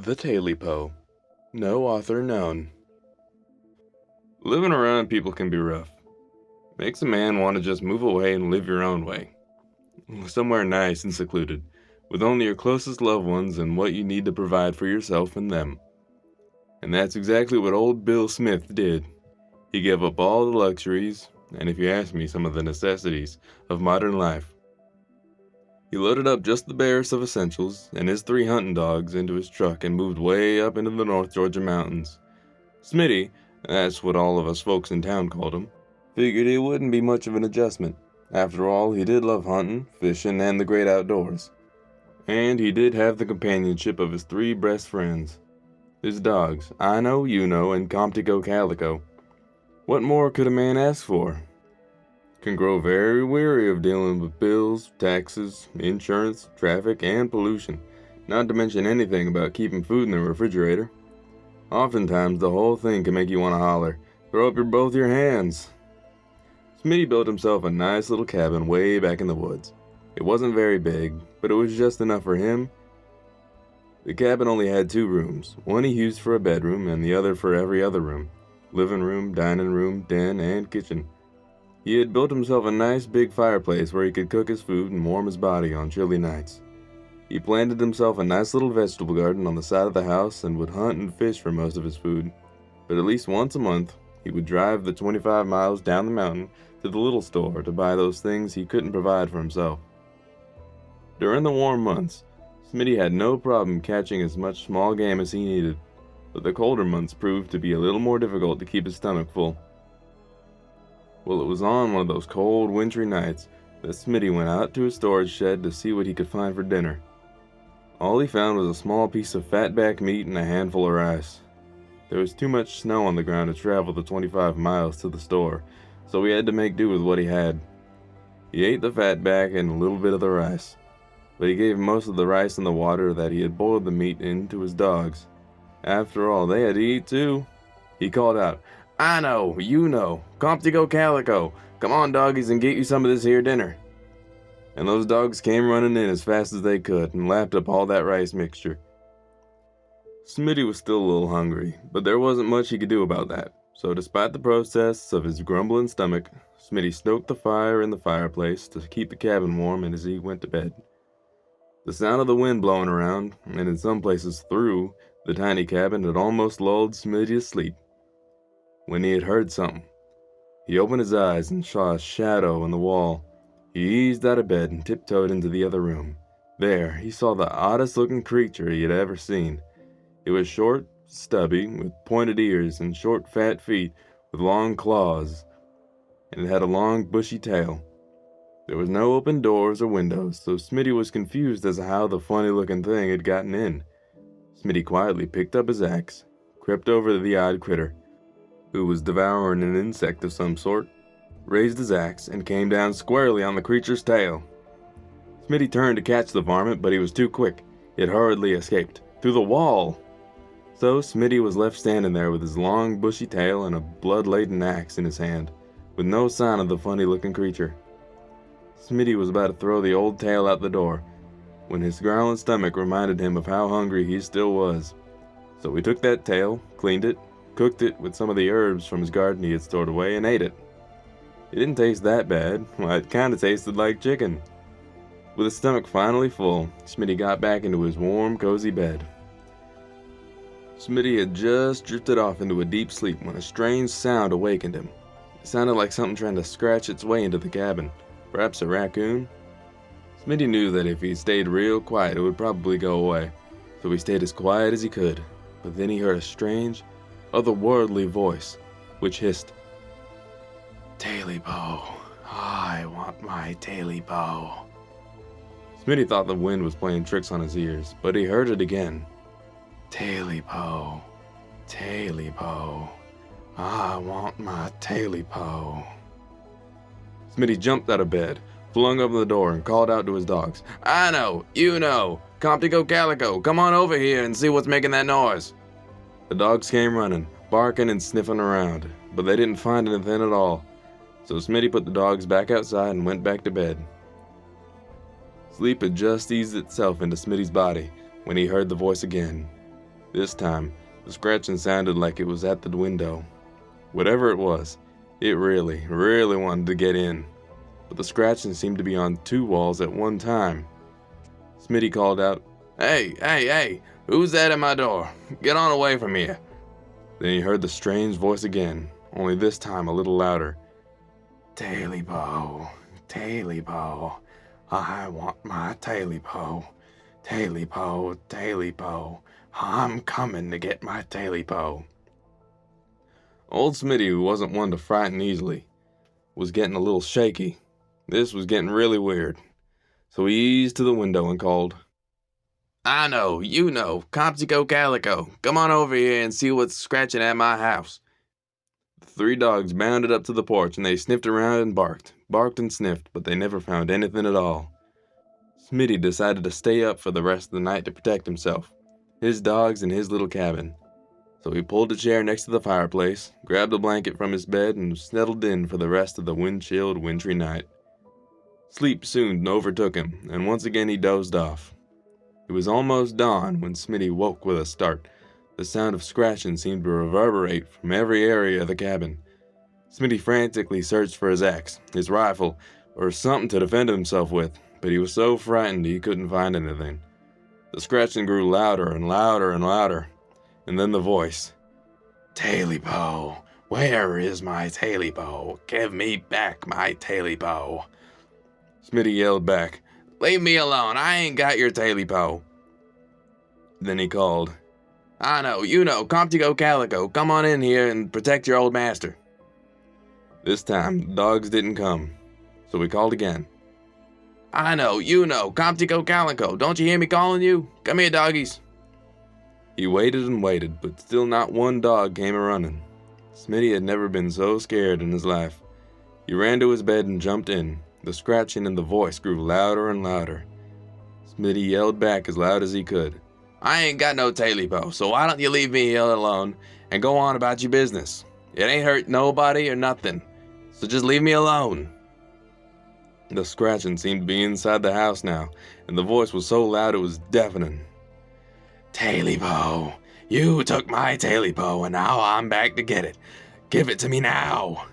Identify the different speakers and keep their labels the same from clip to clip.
Speaker 1: The Tailypo. No author known. Living around people can be rough. Makes a man want to just move away and live your own way. Somewhere nice and secluded, with only your closest loved ones and what you need to provide for yourself and them. And that's exactly what old Bill Smith did. He gave up all the luxuries, and if you ask me, some of the necessities of modern life. He loaded up just the barest of essentials and his 3 hunting dogs into his truck and moved way up into the North Georgia mountains. Smitty, that's what all of us folks in town called him, figured it wouldn't be much of an adjustment. After all, he did love hunting, fishing, and the great outdoors. And he did have the companionship of his 3 best friends. His dogs, I Know, You Know, and Comptico Calico. What more could a man ask for? Can grow very weary of dealing with bills, taxes, insurance, traffic, and pollution, not to mention anything about keeping food in the refrigerator. Oftentimes, the whole thing can make you want to holler, throw up both your hands. Smitty built himself a nice little cabin way back in the woods. It wasn't very big, but it was just enough for him. The cabin only had 2 rooms, one he used for a bedroom and the other for every other room. Living room, dining room, den, and kitchen. He had built himself a nice big fireplace where he could cook his food and warm his body on chilly nights. He planted himself a nice little vegetable garden on the side of the house and would hunt and fish for most of his food. But at least once a month, he would drive the 25 miles down the mountain to the little store to buy those things he couldn't provide for himself. During the warm months, Smitty had no problem catching as much small game as he needed, but the colder months proved to be a little more difficult to keep his stomach full. Well, it was on one of those cold, wintry nights that Smitty went out to his storage shed to see what he could find for dinner. All he found was a small piece of fatback meat and a handful of rice. There was too much snow on the ground to travel the 25 miles to the store, so he had to make do with what he had. He ate the fatback and a little bit of the rice, but he gave most of the rice and the water that he had boiled the meat in to his dogs. After all, they had to eat too. He called out, "I know, you know, Comptico Calico, come on doggies and get you some of this here dinner." And those dogs came running in as fast as they could and lapped up all that rice mixture. Smitty was still a little hungry, but there wasn't much he could do about that. So despite the protests of his grumbling stomach, Smitty stoked the fire in the fireplace to keep the cabin warm as he went to bed. The sound of the wind blowing around, and in some places through, the tiny cabin had almost lulled Smitty to sleep. When he had heard something, he opened his eyes and saw a shadow on the wall. He eased out of bed and tiptoed into the other room. There, he saw the oddest looking creature he had ever seen. It was short, stubby, with pointed ears and short, fat feet with long claws, and it had a long, bushy tail. There was no open doors or windows, so Smitty was confused as to how the funny-looking thing had gotten in. Smitty quietly picked up his axe, crept over to the odd critter, who was devouring an insect of some sort, raised his axe, and came down squarely on the creature's tail. Smitty turned to catch the varmint, but he was too quick. It hurriedly escaped, through the wall. So Smitty was left standing there with his long, bushy tail and a blood-laden axe in his hand, with no sign of the funny-looking creature. Smitty was about to throw the old tail out the door, when his growling stomach reminded him of how hungry he still was. So he took that tail, cleaned it, cooked it with some of the herbs from his garden he had stored away, and ate it. It didn't taste that bad. Well, it kinda tasted like chicken. With his stomach finally full, Smitty got back into his warm, cozy bed. Smitty had just drifted off into a deep sleep when a strange sound awakened him. It sounded like something trying to scratch its way into the cabin. Perhaps a raccoon? Smitty knew that if he stayed real quiet, it would probably go away, so he stayed as quiet as he could. But then he heard a strange, otherworldly voice, which hissed, "Tailypo, I want my Tailypo." Smitty thought the wind was playing tricks on his ears, but he heard it again. "Tailypo, Tailypo, I want my Tailypo." Smitty jumped out of bed, flung open the door, and called out to his dogs, "I know, you know, Comptico Calico, come on over here and see what's making that noise." The dogs came running, barking and sniffing around, but they didn't find anything at all. So Smitty put the dogs back outside and went back to bed. Sleep had just eased itself into Smitty's body when he heard the voice again. This time, the scratching sounded like it was at the window. Whatever it was, it really, really wanted to get in. But the scratching seemed to be on two walls at one time. Smitty called out, "Hey, hey, hey, who's that at my door? Get on away from here." Then he heard the strange voice again, only this time a little louder. "Tailypo, Tailypo, I want my Tailypo. Tailypo, Tailypo, I'm coming to get my Tailypo." Old Smitty, who wasn't one to frighten easily, was getting a little shaky. This was getting really weird. So he eased to the window and called, "I know, you know, Comptico Calico, come on over here and see what's scratching at my house." The three dogs bounded up to the porch and they sniffed around and barked and sniffed, but they never found anything at all. Smitty decided to stay up for the rest of the night to protect himself, his dogs, and his little cabin. So he pulled a chair next to the fireplace, grabbed a blanket from his bed, and settled in for the rest of the wind-chilled, wintry night. Sleep soon overtook him, and once again he dozed off. It was almost dawn when Smitty woke with a start. The sound of scratching seemed to reverberate from every area of the cabin. Smitty frantically searched for his axe, his rifle, or something to defend himself with, but he was so frightened he couldn't find anything. The scratching grew louder and louder and louder, and then the voice. "Tailypo, where is my Tailypo? Give me back my Tailypo." Smitty yelled back, "Leave me alone, I ain't got your Tailypo." Then he called, "I know, you know, Comptico Calico, come on in here and protect your old master." This time, the dogs didn't come, so he called again. "I know, you know, Comptico Calico, don't you hear me calling you? Come here, doggies." He waited and waited, but still not one dog came a-running. Smitty had never been so scared in his life. He ran to his bed and jumped in. The scratching and the voice grew louder and louder. Smitty yelled back as loud as he could, "I ain't got no Tailypo, so why don't you leave me here alone and go on about your business? It ain't hurt nobody or nothing, so just leave me alone." The scratching seemed to be inside the house now, and the voice was so loud it was deafening. "Tailypo, you took my Tailypo and now I'm back to get it. Give it to me now."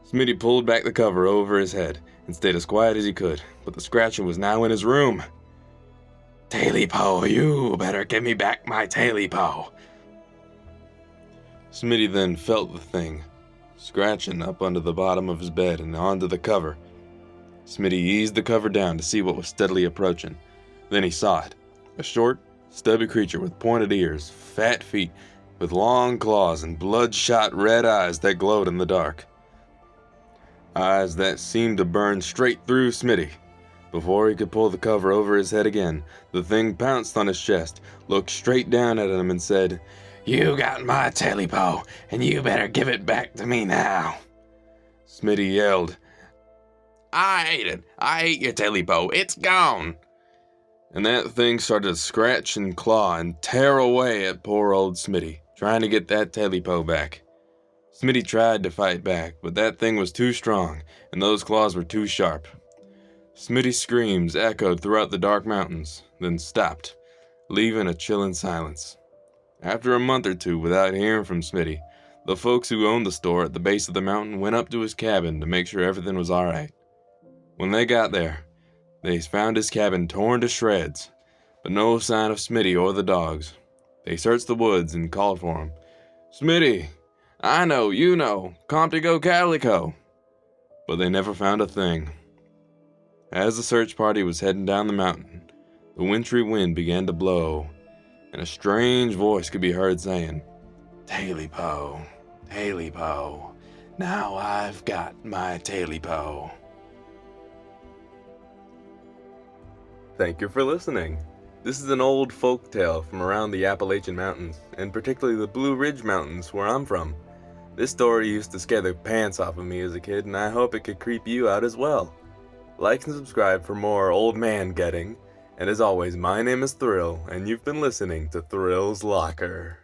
Speaker 1: Smitty pulled back the cover over his head and stayed as quiet as he could, but the scratching was now in his room. "Tailypo, you better give me back my Tailypo." Smitty then felt the thing, scratching up under the bottom of his bed and onto the cover. Smitty eased the cover down to see what was steadily approaching. Then he saw it, a short, stubby creature with pointed ears, fat feet, with long claws and bloodshot red eyes that glowed in the dark. Eyes that seemed to burn straight through Smitty. Before he could pull the cover over his head again, the thing pounced on his chest, looked straight down at him and said, "You got my Tailypo, and you better give it back to me now." Smitty yelled, "I ate it! I ate your Tailypo! It's gone!" And that thing started to scratch and claw and tear away at poor old Smitty, trying to get that Tailypo back. Smitty tried to fight back, but that thing was too strong, and those claws were too sharp. Smitty's screams echoed throughout the dark mountains, then stopped, leaving a chilling silence. After a month or two without hearing from Smitty, the folks who owned the store at the base of the mountain went up to his cabin to make sure everything was alright. When they got there, they found his cabin torn to shreds, but no sign of Smitty or the dogs. They searched the woods and called for him. "Smitty, I know, you know, Comptico Calico." But they never found a thing. As the search party was heading down the mountain, the wintry wind began to blow, and a strange voice could be heard saying, "Tailypo, Tailypo, now I've got my Tailypo." Thank you for listening. This is an old folk tale from around the Appalachian Mountains, and particularly the Blue Ridge Mountains where I'm from. This story used to scare the pants off of me as a kid, and I hope it could creep you out as well. Like and subscribe for more old man getting, and as always, my name is Thrill, and you've been listening to Thrill's Locker.